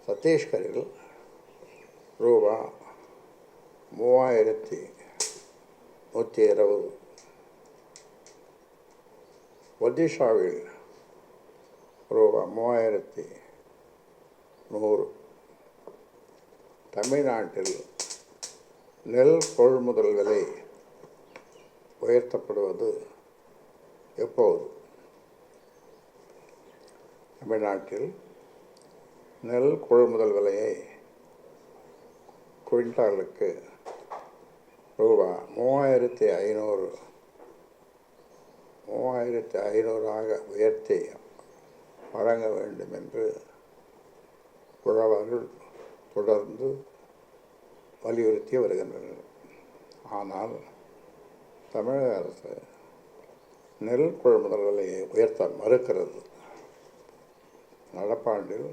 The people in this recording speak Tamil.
சத்தீஸ்கரில் ரூபா 3120, ஒடிஷாவில் ரூபா 3100. தமிழ்நாட்டில் நெல் கொள்முதல் விலை உயர்த்தப்படுவது எப்போது? தமிழ்நாட்டில் நெல் கொள்முதல் விலையை குவிண்டாலுக்கு ரூபா 3500 உயர்த்தி வழங்க வேண்டும் என்று உழவர்கள் தொடர்ந்து வலியுறுத்தி வருகின்றனர். ஆனால் தமிழக அரசு நெல் கொள்முதல் விலையை உயர்த்த மறுக்கிறது. நடப்பாண்டில்